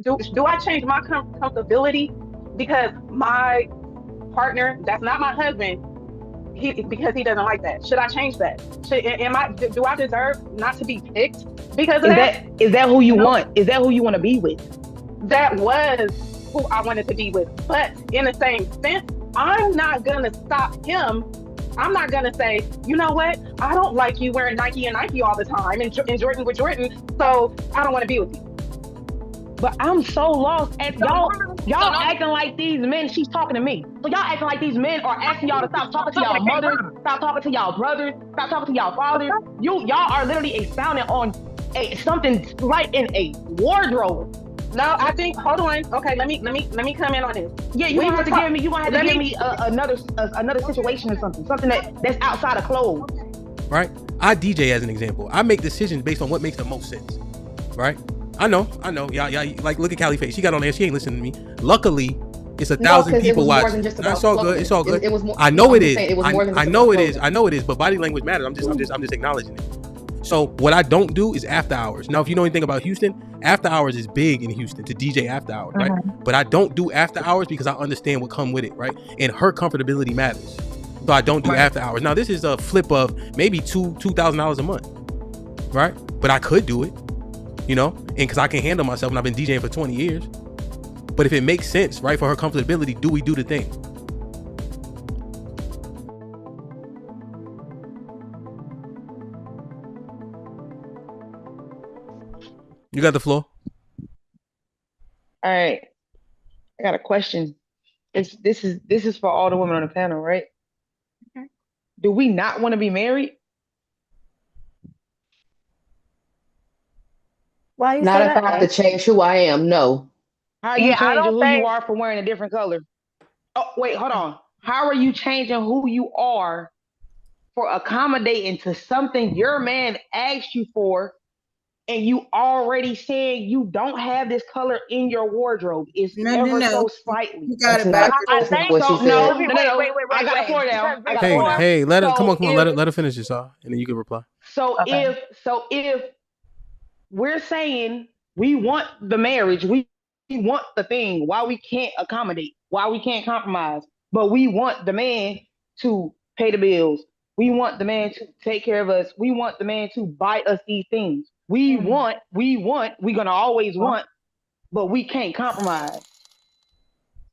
do I change my comfortability because my partner, that's not my husband, because he doesn't like that? Should I change that? Do I deserve not to be picked because of Is that? that who you No, want? Is that who you want to be with? that was who I wanted to be with. But in the same sense, I'm not gonna stop him. I'm not gonna say, you know what? I don't like you wearing Nike and Nike all the time and Jordan with Jordan, so I don't want to be with you. But I'm so lost at So y'all. normally, Y'all acting like these men. She's talking to me. So y'all acting like these men are asking y'all to stop talking to y'all mothers, stop talking to y'all brothers, stop talking to y'all fathers. Y'all are literally expounding on something slight in a wardrobe. No, I think. Hold on. Okay, let me come in on this. Yeah, you gonna have to give me. You gonna have to give me another situation or something that's outside of clothes. Right? I DJ as an example. I make decisions based on what makes the most sense. Right? I know. Yeah. Like, look at Callie face. She got on there. She ain't listening to me. Luckily, it's 1,000 people watching. It's all good. It's all good. It was more, I know it is. I know it is. I know it is. But body language matters. I'm just acknowledging it. So what I don't do is after hours. Now, if you know anything about Houston, after hours is big in Houston to DJ after hours, right? But I don't do after hours because I understand what come with it, right? And her comfortability matters. So I don't do after hours. Now, this is a flip of maybe $2,000 a month, right? But I could do it, you know, and because I can handle myself and I've been DJing for 20 years. But if it makes sense, right, for her comfortability, do we do the thing? You got the floor. All right, I got a question. This is for all the women on the panel, right? Okay. Do we not want to be married? Why you Not say if that? I have to change who I am. No. How are you I changing don't who you think. are for wearing a different color? Oh, wait, hold on. How are you changing who you are for accommodating to something your man asked you for, and you already saying you don't have this color in your wardrobe? It's ever so slightly. You got That's it not, backwards. I that's not think. what she No, said. Wait, no, no, no. wait. I got the floor down. I got the floor down. Hey, let her come on, So let her finish this, and then you can reply. Okay. If we're saying we want the marriage, we want the thing, why we can't accommodate, why we can't compromise, but we want the man to pay the bills. We want the man to take care of us. We want the man to buy us these things. We're gonna always want, but we can't compromise.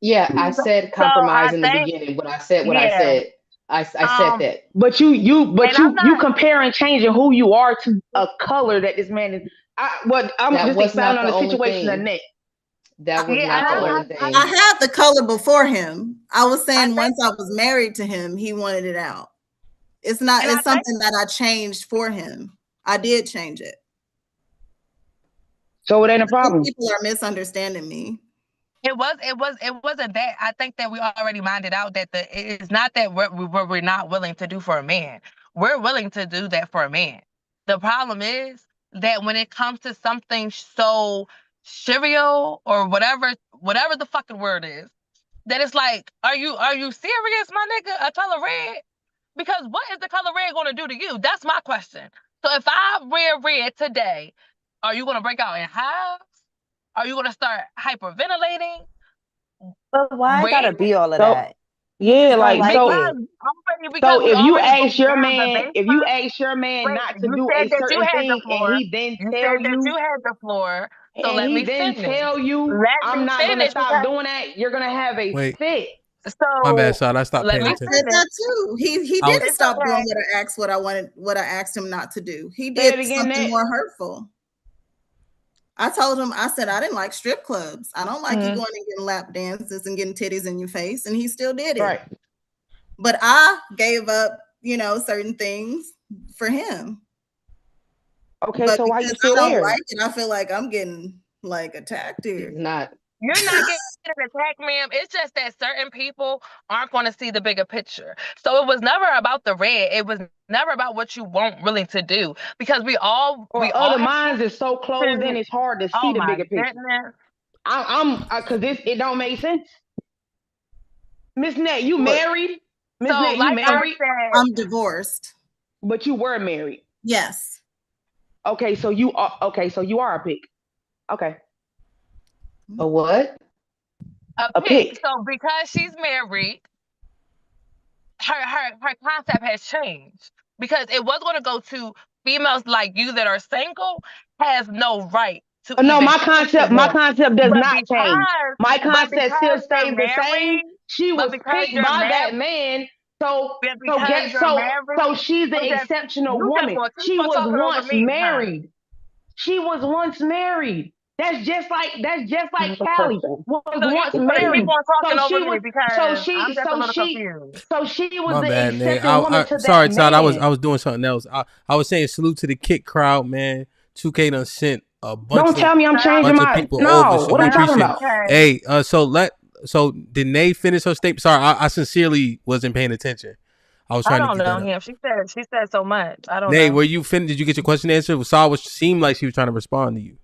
Yeah, I said So I compromise in the think, beginning, but I said what I yeah. said. I said that. But And I'm you not. comparing changing who you are to a color that this man is. I'm That just was not expounding the on the only situation of thing. net. That was Yeah, not the only I thing. had the color before him. I was I saying think, once I was married to him, he wanted it out. It's and I think something that I changed for him. I did change it. So it ain't a I think problem. people are misunderstanding me. it wasn't that. I think that we already minded out that it's not that we're not willing to do for a man. We're willing to do that for a man. The problem is that when it comes to something so trivial or whatever the fucking word is, that it's like, are you serious, my nigga? A color red? Because what is the color red going to do to you? That's my question. So if I wear red today, are you going to break out in hives? Are you going to start hyperventilating? But why Red? gotta be all of So that? You yeah, just don't like like so it. Because we already broke down the if you baseline. ask your man Wait, not to you do a said that you certain had the thing floor. You said that you had the floor. So and let he me then finish. tell you Let I'm me not gonna finish stop because doing that, you're gonna have a Wait, fit. my bad, so son. I stopped let paying I me attention. said finish. that too. He I was, didn't It's stop doing okay. what I asked him not to do. He Say it did again, something Nat. more hurtful. I told him, I said I didn't like strip clubs. I don't like you going and getting lap dances and getting titties in your face. And he still did it. Right. But I gave up, certain things for him. Okay, But so why you because I still don't there? like it, I feel like I'm getting like attacked He's here. not. You're not getting attacked, ma'am. It's just that certain people aren't going to see the bigger picture. So it was never about the red. It was never about what you weren't willing to do because we all Other have minds is so closed in, to. it's hard to Oh see the my bigger picture. goodness. I'm because it don't make sense. Miss Net, you Look, married? Miss So Net, you like I married? said, I'm divorced. But you were married. Yes. Okay, so you are a pick. Okay. A what? A pig. So because she's married, her concept has changed because it was going to go to females like you that are single has no right to No, even my concept does but not change. My but concept still because you're stays the same. married, She but was because picked you're by that married, man. So but so because get you're married, so she's the exceptional you just woman. want She to was talking over once me, huh? married. She was once married. That's just like I have a Callie question. was So you once just want to keep married. on So talking over she me was so because I'm she just a so little she confused. so she was My the bad, man. accepting woman to Sorry, that Todd. man. I was doing something else. I was saying salute to the kick crowd, man. 2K done sent a Don't tell me I'm changing bunch of my people over, no. so What we I'm talking appreciate it. about? Hey, so did Nay finish her statement? Sorry, I sincerely wasn't paying attention. I was I trying to don't get know that up. him. She said so much. I don't Nay, know. were you finished? Did you get your question answered? Saw seemed like she was trying to respond to you.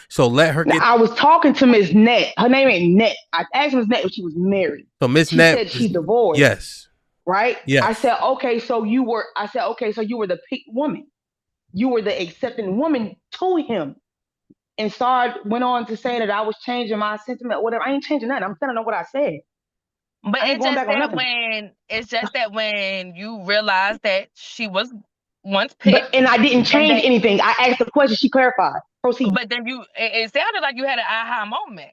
So let her Now, get. I was talking to Miss Net. Her name ain't Net. I asked Miss Net if she was married. So Miss She Net said is she divorced. yes, Right? yes. I said, okay, so you were the picked woman. You were the accepting woman to him. And went on to say that I was changing my sentiment, whatever. I ain't changing nothing. I'm standing on what I said. But I ain't going back on nothing. it's just that when you realize that she was once picked, And I didn't change anything. I asked the question, she clarified. Proceed. but then it sounded like you had an aha moment.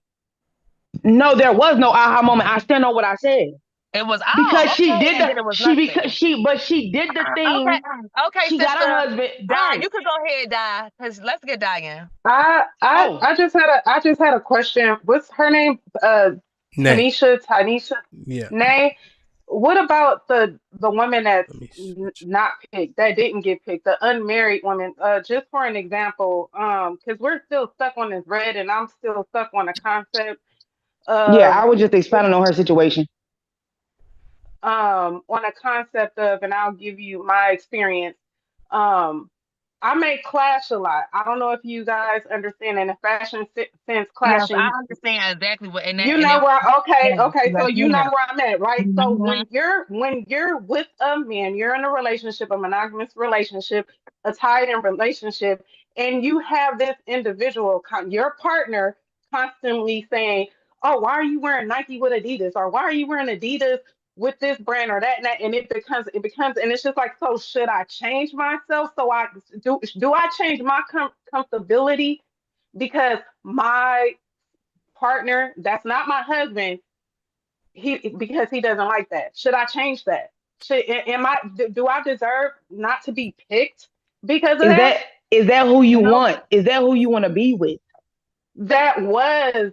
No, there was no aha moment. I stand on what I said. It was because she okay, did and then it was she nothing. because she did the thing. Okay, she sister, got a husband. Die. You could go ahead, die, because let's get dying. I just had a question. What's her name? Nay. Tanisha. Yeah. Nay. What about the woman that's not picked, that didn't get picked, the unmarried woman? Just for an example, because we're still stuck on this red, and I'm still stuck on the concept Yeah, I of was just expounding on her situation. on a concept of, and I'll give you my experience. Um, I make clash a lot. I don't know if you guys understand in a fashion sense, Yes, I clashing. understand exactly what. You know where? Okay, yes, okay. So yes, you know where I'm at, right? So Mhm. when you're with a man, you're in a relationship, a monogamous relationship, a tied-in relationship, and you have this individual, your partner, constantly saying, "Oh, why are you wearing Nike with Adidas?" or "Why are you wearing Adidas with this brand or that?" And it becomes, and it's just like, so should I change myself? So I do I change my comfortability because my partner that's not my husband, because he doesn't like that? Should I change that? Do I deserve not to be picked because of Is that? that who you No, want? Is that who you want to be with? That was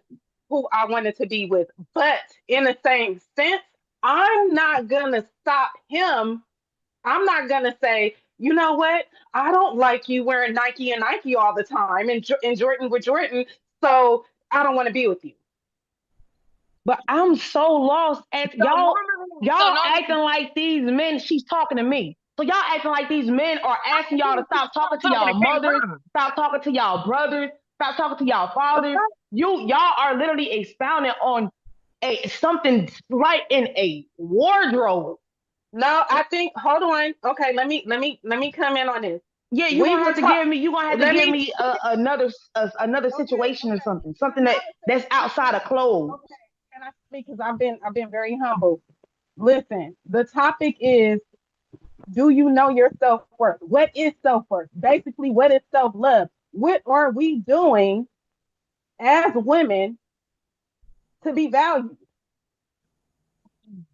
who I wanted to be with, but in the same sense, I'm not gonna stop him. I'm not gonna say, you know what, I don't like you wearing Nike and Nike all the time, and Jordan with Jordan, so I don't want to be with you. But I'm so lost at so y'all. normally, Y'all acting like these men. She's talking to me. So y'all acting like these men are asking y'all to stop talking to y'all mothers, stop talking to y'all brothers, stop talking to y'all fathers. Y'all are literally expounding on something slight in a wardrobe. No, I think, hold on. Okay, let me come in on this. Yeah, you're gonna have to give me. You're gonna have to Let give me me another situation or something that's outside of clothes. Okay, can I speak? Because I've been very humble. Listen, the topic is, do you know your self-worth? What is self-worth? Basically, what is self-love? What are we doing as women to be valued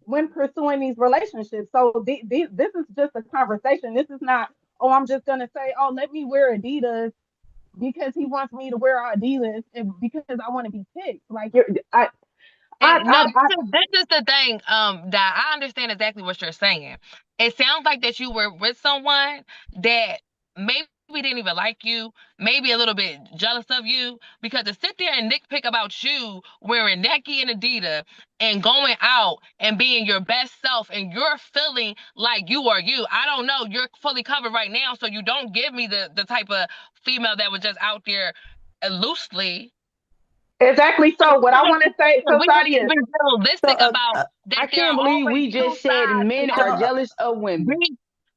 when pursuing these relationships? So this is just a conversation. This is not, oh, I'm just gonna say, oh, let me wear Adidas because he wants me to wear Adidas and because I want to be picked. Like, no, this is the thing. That I understand exactly what you're saying. It sounds like that you were with someone that maybe didn't even like you, maybe a little bit jealous of you, because to sit there and nitpick about you wearing Nike and Adidas and going out and being your best self and you're feeling like you are you. I don't know. You're fully covered right now, so you don't give me the type of female that was just out there loosely. exactly. So what I want to say, so We have to Sadia, be realistic about I that. There can't are believe always we two just said sides. men are jealous of women.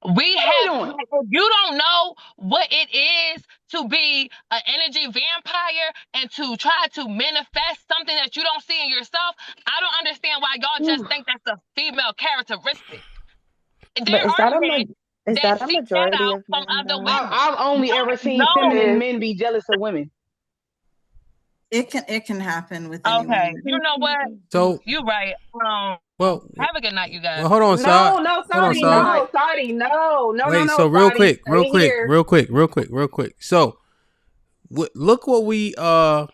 We have, doing? like, if you don't know what it is to be an energy vampire and to try to manifest something that you don't see in yourself, I don't understand why y'all just think that's a female characteristic. There But is are that men that a seek that majority out of from men other though? women. I've only ever seen feminine men be jealous of women. It can happen with anyone. Okay, you know what? So You're right. well, Have a good night, you guys. well, hold on, Sadi. No, Hold on, Sadi, Sadi. no, Sadi, no, Wait, no, so real Sadi, quick. So, look what we yeah,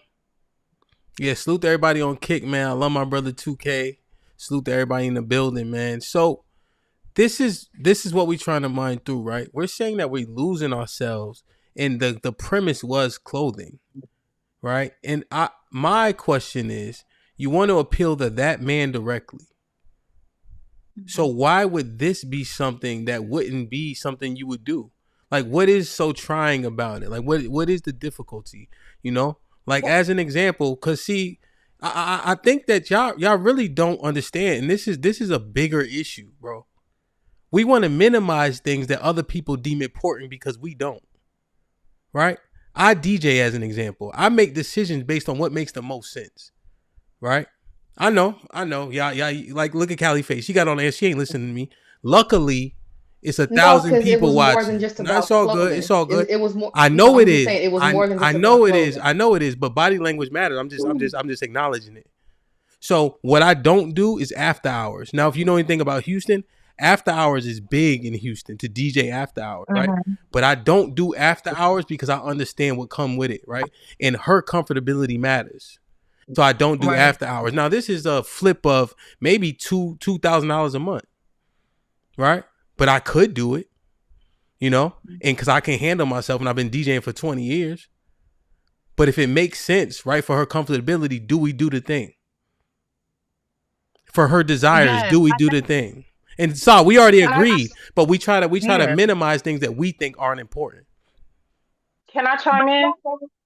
salute to everybody on Kick, man. I love my brother 2K. Salute to everybody in the building, man. So, this is what we trying to mind through, right? We're saying that we're losing ourselves, and the premise was clothing, right? And my question is, you want to appeal to that man directly. So why would this be something that wouldn't be something you would do? Like, what is so trying about it? Like, what is the difficulty? You know, like as an example, because see, I think that y'all really don't understand, and this is a bigger issue, bro. We want to minimize things that other people deem important because we don't, right? I DJ as an example. I make decisions based on what makes the most sense, right? I know. Yeah. Like, look at Callie face. She got on there. She ain't listening to me. Luckily, it's 1,000 people watching. More than just No, about it's all clothing. good. It's all good. It was more. I know it I'm just is. saying, it was more than just I know about it is. clothing. I know it is. But body language matters. I'm just acknowledging it. So what I don't do is after hours. Now, if you know anything about Houston, after hours is big in Houston to DJ after hours, right? But I don't do after hours because I understand what come with it, right? And her comfortability matters. So I don't do after hours. Now this is a flip of maybe $2,000 a month, right? But I could do it, you know, and because I can handle myself, and I've been DJing for 20 years. But if it makes sense, right, for her comfortability, do we do the thing? For her desires, do we do the thing? And so we already agreed, but we try to minimize things that we think aren't important. Can I chime in?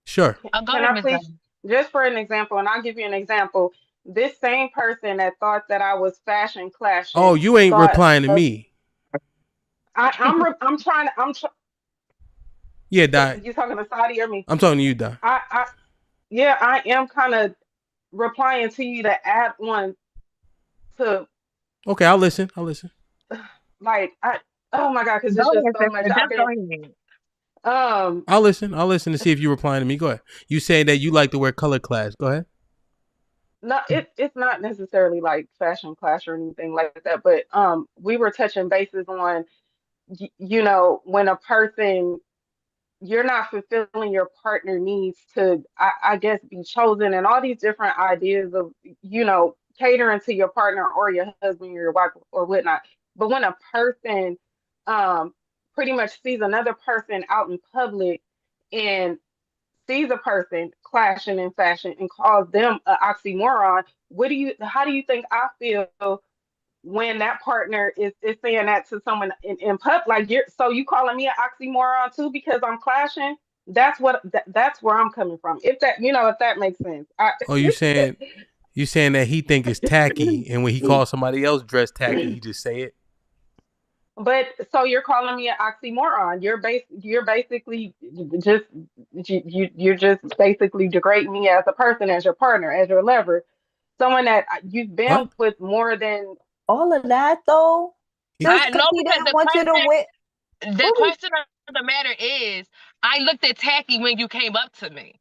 Sure. Can I please, just for an example, and I'll give you an example. This same person that thought that I was fashion clashing. Oh, you ain't replying to me. I'm trying. Yeah, Di. You talking to Sadi or me? I'm talking to you, Di. Yeah, I am kind of replying to you to add one to. Okay, I'll listen. Like, oh my God, because it's just so much. I'll listen to see if you're replying to me. Go ahead. You saying that you like to wear color class. Go ahead. No, it's not necessarily like fashion clash or anything like that, but we were touching bases on, you know, when a person, you're not fulfilling your partner needs to, I guess, be chosen, and all these different ideas of, you know, catering to your partner or your husband or your wife or whatnot. But when a person pretty much sees another person out in public and sees a person clashing in fashion and calls them an oxymoron, how do you think I feel when that partner is saying that to someone in public? Like, you calling me an oxymoron too because I'm clashing? That's where I'm coming from. If that makes sense. You saying that he think it's tacky, and when he calls somebody else dressed tacky, he just say it? But so you're calling me an oxymoron. You're basically just you're just basically degrading me as a person, as your partner, as your lover, someone that you've been with more than all of that though. I know, because the question of the matter is, I looked at tacky when you came up to me.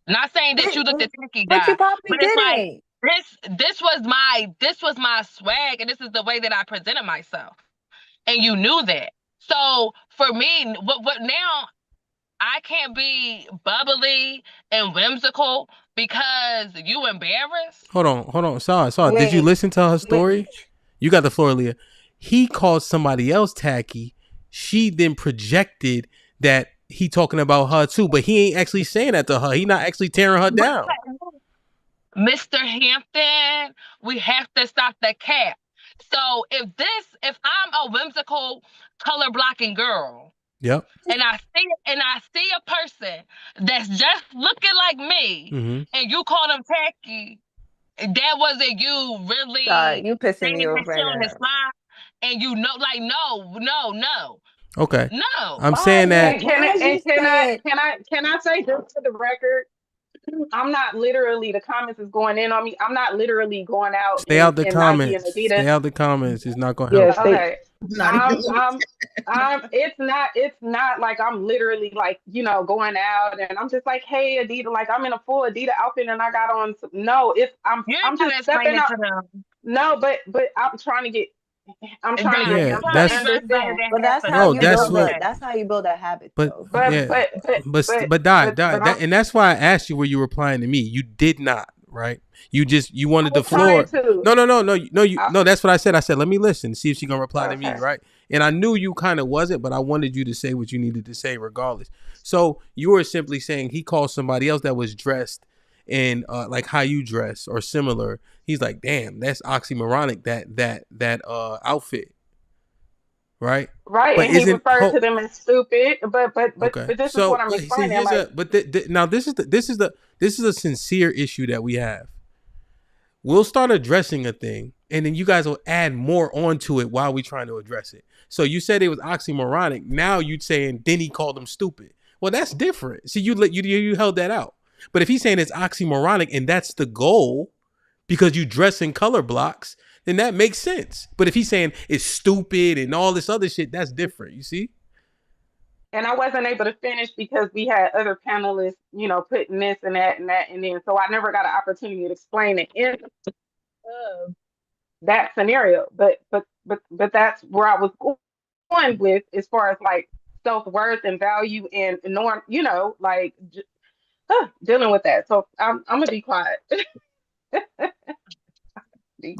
Not saying that you looked at tacky, but you probably didn't. Like, this was my swag, and this is the way that I presented myself, and you knew that. So for me, what now? I can't be bubbly and whimsical because you embarrassed. Hold on. Sorry. Did you listen to her story? You got the floor, Leah. He called somebody else tacky. She then projected that he talking about her too, but he ain't actually saying that to her. He not actually tearing her down. Mr. Hampton, we have to stop the cap. So if I'm a whimsical, color blocking girl, yep, and I see a person that's just looking like me, and you call them tacky, that wasn't you really. You pissing me off right now. and you know, like, no. Okay. No. I'm saying that. Can I say just for the record, I'm not literally, the comments is going in on me. I'm not literally going out Stay out the in Nike and comments. Adidas. Stay out the comments. It's not gonna Yeah, help. Okay. Not even- It's not like I'm literally like, you know, going out and I'm just like, hey, Adidas, like I'm in a full Adidas outfit and I got on some, no, I'm just stepping out. No, but I'm trying to get Yeah, them to that's- understand. But that's No, how you that's build what- a that's how you build a habit But though. and that's why I asked you were you replying to me. You did not, right? You wanted the floor. No. That's what I said. I said let me listen, see if she gonna reply to me, right? And I knew you kind of wasn't, but I wanted you to say what you needed to say regardless. So you were simply saying he called somebody else that was dressed in like how you dress or similar. He's like, damn, that's oxymoronic. That outfit. Right, right, but and he referred to them as stupid. But this is what I'm explaining. Now this is a sincere issue that we have. We'll start addressing a thing, and then you guys will add more onto it while we trying to address it. So you said it was oxymoronic. Now you're saying then he called him stupid. Well, that's different. See, you held that out. But if he's saying it's oxymoronic and that's the goal, because you dress in color blocks, then that makes sense. But if he's saying it's stupid and all this other shit, that's different. You see? And I wasn't able to finish because we had other panelists, you know, putting this and that and that, and then so I never got an opportunity to explain it in that scenario. But that's where I was going with as far as like self-worth and value and norm, you know, like dealing with that. So I'm gonna be quiet.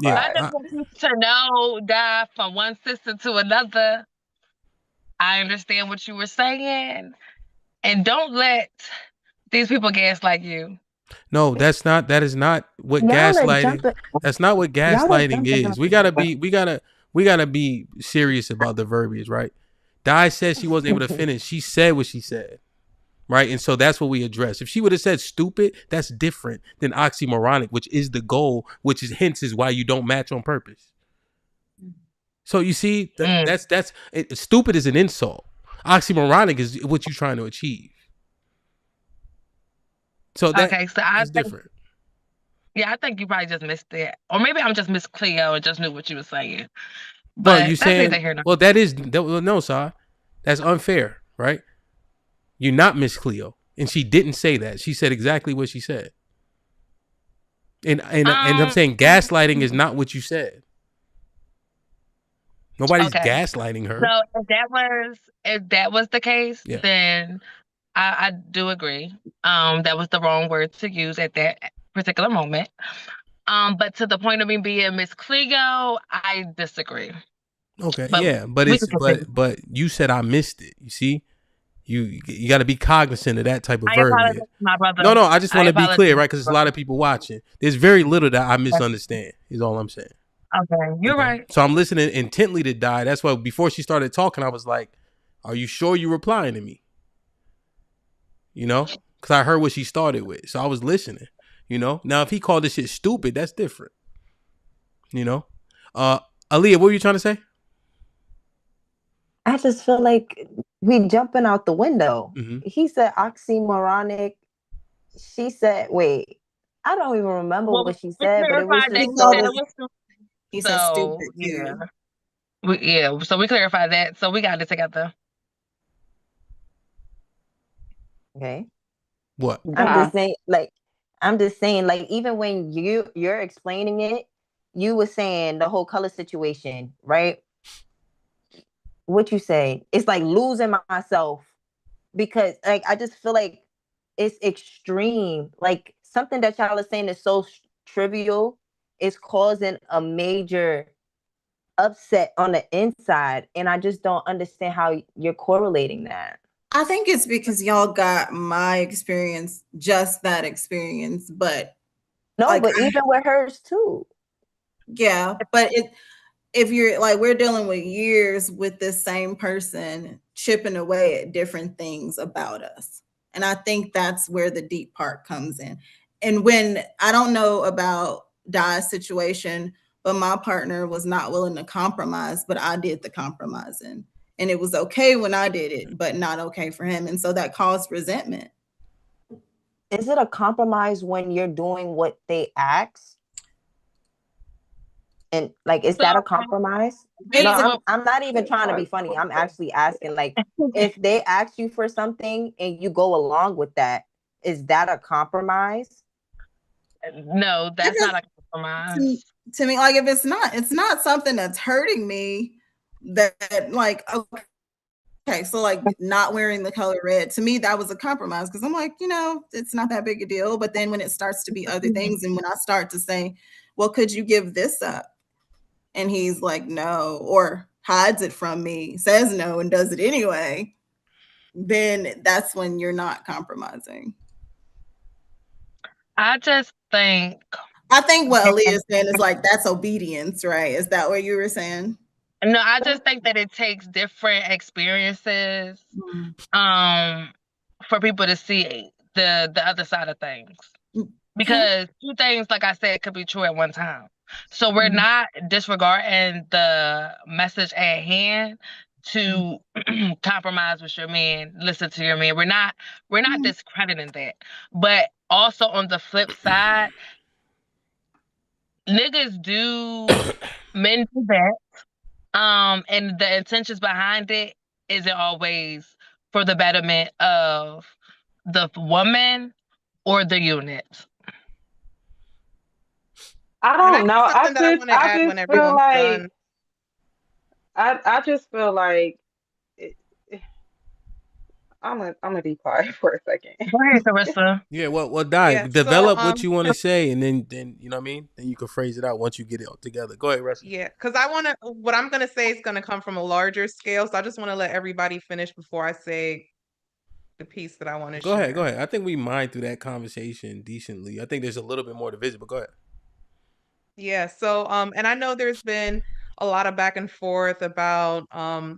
I just want you to know that from one sister to another, I understand what you were saying, and don't let these people gaslight you. No, that is not what gaslighting. That's not what gaslighting is. We gotta be serious about the verbiage, right? Di said she wasn't able to finish. She said what she said, right? And so that's what we address. If she would have said stupid, that's different than oxymoronic, which is the goal, which is hence is why you don't match on purpose. So you see, stupid is an insult. Oxymoronic is what you're trying to achieve. So that's different. Yeah, I think you probably just missed it, or maybe I'm just Miss Cleo and just knew what you were saying. But well, you saying no, sir. That's unfair, right? You're not Miss Cleo, and she didn't say that. She said exactly what she said. And I'm saying gaslighting is not what you said. Nobody's gaslighting her. So if that was the case, then I do agree. That was the wrong word to use at that particular moment. But to the point of me being Miss Cleo, I disagree. Okay, but you said I missed it. You see, you got to be cognizant of that type of verbiage. My brother. No, I just want to be clear, right? Because there's a lot of people watching. There's very little that I misunderstand. Is all I'm saying. Okay, you're right. So I'm listening intently to Di. That's why before she started talking, I was like, "Are you sure you're replying to me?" You know, because I heard what she started with, so I was listening. You know, now if he called this shit stupid, that's different. You know, Aaliyah, what were you trying to say? I just feel like we jumping out the window. Mm-hmm. He said oxymoronic. She said, wait, I don't even remember what she said, but it was just he said stupid. Yeah. So we clarified that. So we got it together. Okay. What? I'm just saying, like, even when you're explaining it, you were saying the whole color situation, right? What you say? It's like losing myself because, like, I just feel like it's extreme. Like something that y'all are saying is so trivial is causing a major upset on the inside, and I just don't understand how you're correlating that. I think it's because y'all got my experience, just that experience, but no, like, but even with hers too. Yeah, but if you're like, we're dealing with years with this same person chipping away at different things about us. And I think that's where the deep part comes in. And when I don't know about Di's situation, but my partner was not willing to compromise, but I did the compromising. And it was okay when I did it, but not okay for him. And so that caused resentment. Is it a compromise when you're doing what they ask? And like, is that a compromise? No, I'm not even trying to be funny. I'm actually asking, like, if they ask you for something and you go along with that, is that a compromise? No, that's not a compromise. To me, like, if it's not something that's hurting me, that like, okay, so like not wearing the color red, to me, that was a compromise, because I'm like, it's not that big a deal. But then when it starts to be other things, and when I start to say, well, could you give this up? And he's like, no, or hides it from me, says no, and does it anyway, then that's when you're not compromising. I think what Aaliyah is saying is like, that's obedience, right? Is that what you were saying? No, I just think that it takes different experiences for people to see the other side of things. Because two things, like I said, could be true at one time. So we're not disregarding the message at hand to compromise with your man, listen to your man. We're not discrediting that. But also on the flip side, niggas men do that. And the intentions behind it isn't always for the betterment of the woman or the unit. I don't know. I just feel like I'm gonna be quiet for a second. Go ahead, Carissa. Yeah, well, develop what you want to say, and then you know what I mean. Then you can phrase it out once you get it all together. Go ahead, Russell. Yeah, because what I'm gonna say is gonna come from a larger scale. So I just want to let everybody finish before I say the piece that I want to share. Go ahead. I think we mined through that conversation decently. I think there's a little bit more to visit, but go ahead. Yeah. So and I know there's been a lot of back and forth about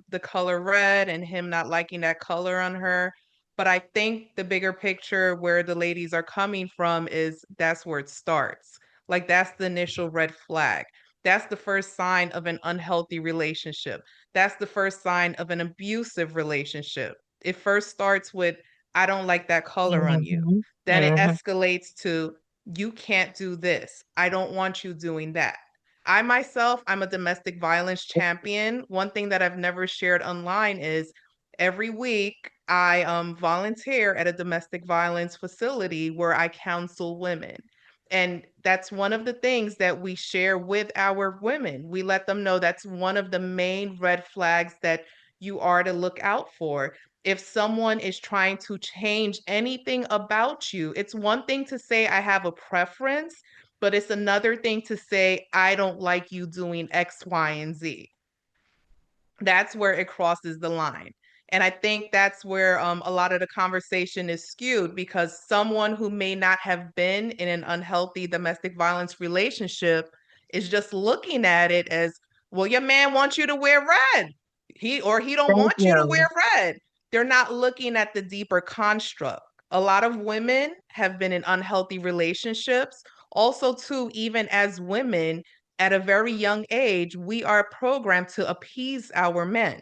the color red and him not liking that color on her. But I think the bigger picture where the ladies are coming from is that's where it starts. Like, that's the initial red flag. That's the first sign of an unhealthy relationship. That's the first sign of an abusive relationship. It first starts with, I don't like that color on you. Then it escalates to, you can't do this. I don't want you doing that. I myself, I'm a domestic violence champion. One thing that I've never shared online is every week I volunteer at a domestic violence facility where I counsel women. And that's one of the things that we share with our women. We let them know that's one of the main red flags that you are to look out for. If someone is trying to change anything about you, it's one thing to say, I have a preference, but it's another thing to say, I don't like you doing X, Y, and Z. That's where it crosses the line. And I think that's where a lot of the conversation is skewed, because someone who may not have been in an unhealthy domestic violence relationship is just looking at it as, well, your man wants you to wear red. He don't want you to wear red. They're not looking at the deeper construct. A lot of women have been in unhealthy relationships. Also, too, even as women, at a very young age, we are programmed to appease our men.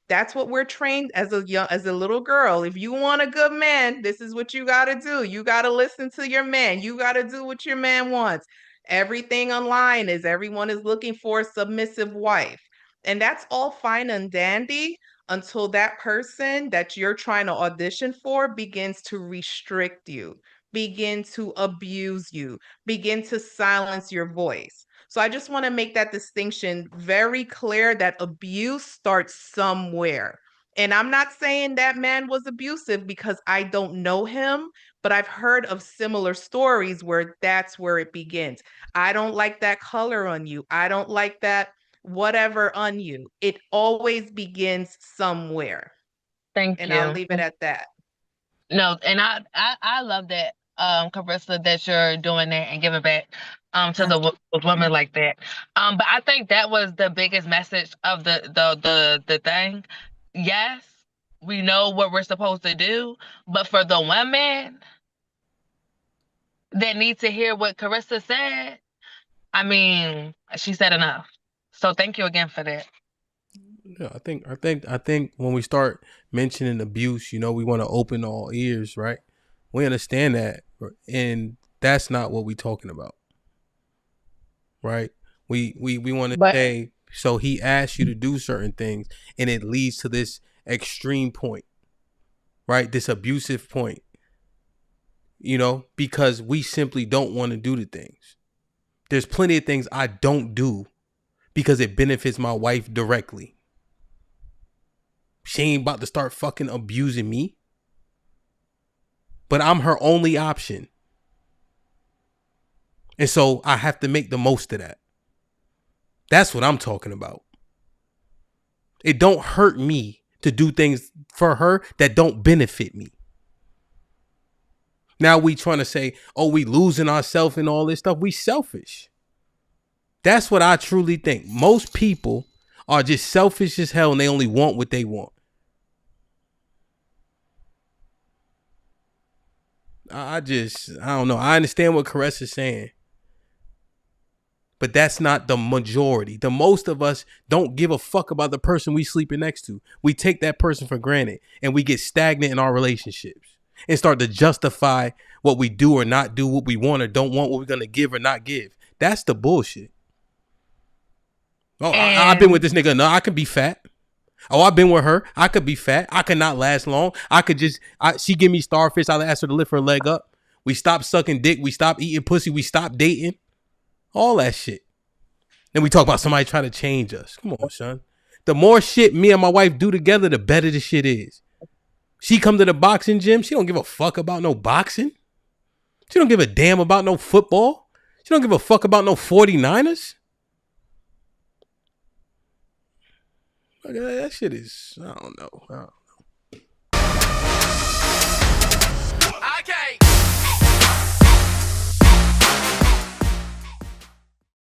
That's what we're trained as a little girl. If you want a good man, this is what you got to do. You got to listen to your man. You got to do what your man wants. Everything online is everyone is looking for a submissive wife. And that's all fine and dandy until that person that you're trying to audition for begins to restrict you, begin to abuse you, begin to silence your voice. So I just want to make that distinction very clear, that abuse starts somewhere. And I'm not saying that man was abusive because I don't know him, but I've heard of similar stories where that's where it begins. I don't like that color on you. I don't like that whatever on you. It always begins somewhere. Thank you. And I'll leave it at that. No, and I love that, Carissa, that you're doing that and giving back to the women like that. But I think that was the biggest message of the thing. Yes, we know what we're supposed to do, but for the women that need to hear what Carissa said, I mean, she said enough. So thank you again for that. Yeah, I think when we start mentioning abuse, you know, we want to open all ears, right? We understand that, and that's not what we're talking about, right? We want to But say, so he asked you to do certain things, and it leads to this extreme point, right? This abusive point, you know, because we simply don't want to do the things. There's plenty of things I don't do because it benefits my wife directly. She ain't about to start fucking abusing me, but I'm her only option. And so I have to make the most of that. That's what I'm talking about. It don't hurt me to do things for her that don't benefit me. Now we trying to say, oh, we losing ourselves and all this stuff. We selfish. That's what I truly think. Most people are just selfish as hell and they only want what they want. I don't know. I understand what Caress is saying. But that's not the majority. The most of us don't give a fuck about the person we sleeping next to. We take that person for granted and we get stagnant in our relationships and start to justify what we do or not do, what we want or don't want, what we're going to give or not give. That's the bullshit. Oh, I've been with this nigga. No, I could be fat. Oh, I've been with her. I could be fat. I could not last long. I could just, she give me starfish. I'll ask her to lift her leg up. We stop sucking dick. We stop eating pussy. We stop dating. All that shit. Then we talk about somebody trying to change us. Come on, son. The more shit me and my wife do together, the better the shit is. She come to the boxing gym. She don't give a fuck about no boxing. She don't give a damn about no football. She don't give a fuck about no 49ers. That shit is, I don't know.